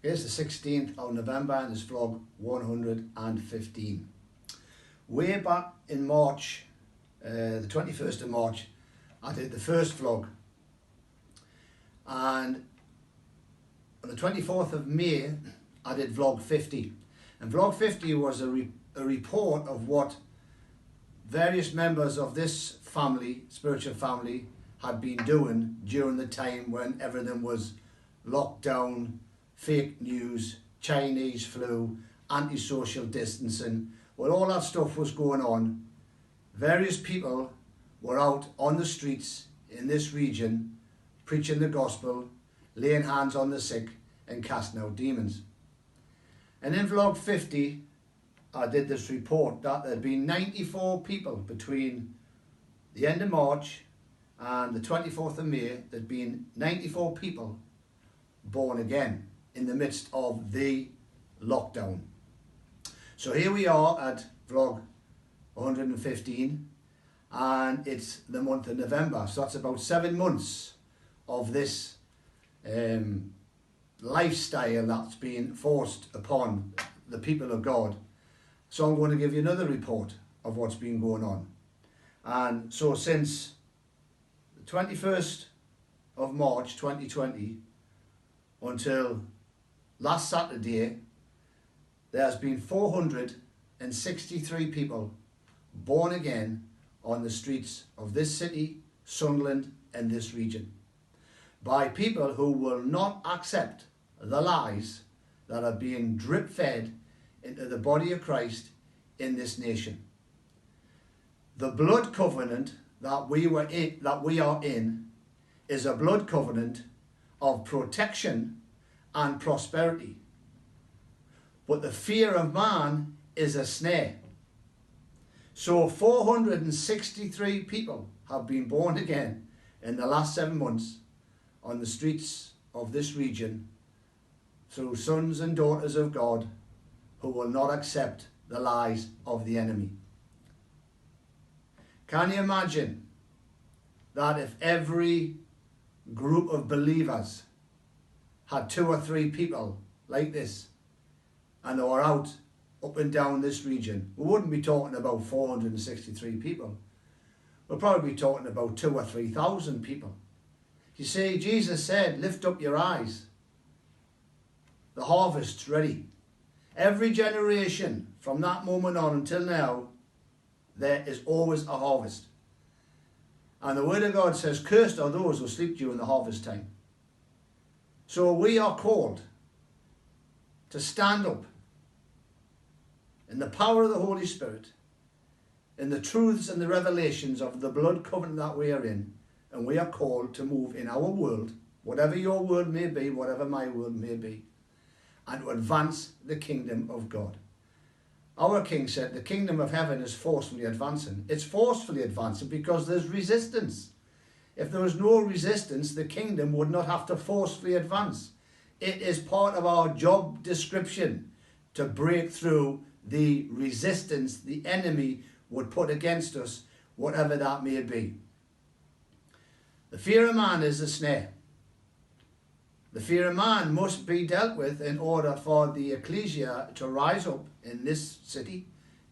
It's the 16th of November and it's vlog 115. Way back in March, the 21st of March, I did the first vlog. And on the 24th of May, I did vlog 50. And vlog 50 was a report of what various members of this family, spiritual family, had been doing during the time when everything was locked down, fake news, Chinese flu, anti-social distancing. Well, all that stuff was going on. Various people were out on the streets in this region preaching the gospel, laying hands on the sick and casting out demons. And in vlog 50, I did this report that there had been 94 people between the end of March and the 24th of May. There'd been 94 people born again in the midst of the lockdown. So here we are at vlog 115 and it's the month of November. So that's about 7 months of this lifestyle that's been forced upon the people of God. So I'm going to give you another report of what's been going on. And so since the 21st of March 2020 until last Saturday, there's been 463 people born again on the streets of this city, Sunderland and this region, by people who will not accept the lies that are being drip-fed into the body of Christ in this nation. The blood covenant that we are in is a blood covenant of protection and prosperity. But the fear of man is a snare. So 463 people have been born again in the last 7 months on the streets of this region through sons and daughters of God who will not accept the lies of the enemy. Can you imagine that if every group of believers had 2 or 3 people like this and they were out up and down this region, we wouldn't be talking about 463 people. We'll probably be talking about 2,000 or 3,000 people. You see, Jesus said, lift up your eyes. The harvest's ready. Every generation from that moment on until now, there is always a harvest. And the word of God says, cursed are those who sleep during the harvest time. So we are called to stand up in the power of the Holy Spirit, in the truths and the revelations of the blood covenant that we are in, and we are called to move in our world, whatever your world may be, whatever my world may be, and to advance the kingdom of God. Our King said the kingdom of heaven is forcefully advancing. It's forcefully advancing because there's resistance. If there was no resistance, the kingdom would not have to forcefully advance. It is part of our job description to break through the resistance the enemy would put against us, whatever that may be. The fear of man is a snare. The fear of man must be dealt with in order for the ecclesia to rise up in this city,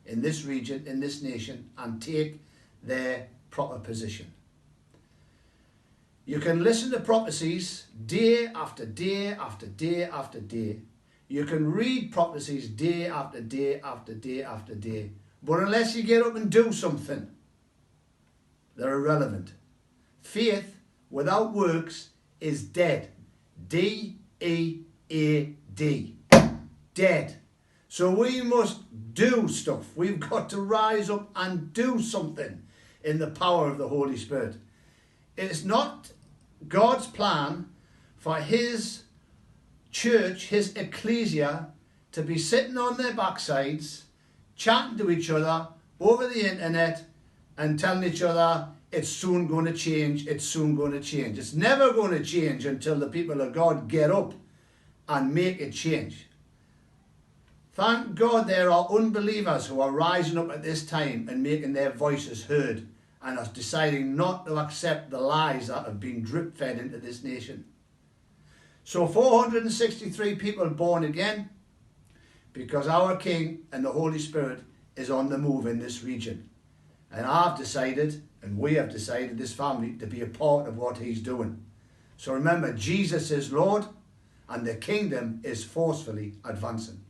in this region, in this nation, and take their proper position. You can listen to prophecies day after day after day after day. You can read prophecies day after day after day after day. But unless you get up and do something, they're irrelevant. Faith without works is dead. D-E-A-D. Dead. So we must do stuff. We've got to rise up and do something in the power of the Holy Spirit. It's not God's plan for his church, his ecclesia, to be sitting on their backsides, chatting to each other over the internet and telling each other, it's soon going to change, it's soon going to change. It's never going to change until the people of God get up and make it change. Thank God there are unbelievers who are rising up at this time and making their voices heard and are deciding not to accept the lies that have been drip-fed into this nation. So 463 people born again, because our King and the Holy Spirit is on the move in this region. And I've decided, and we have decided, this family, to be a part of what he's doing. So remember, Jesus is Lord, and the kingdom is forcefully advancing.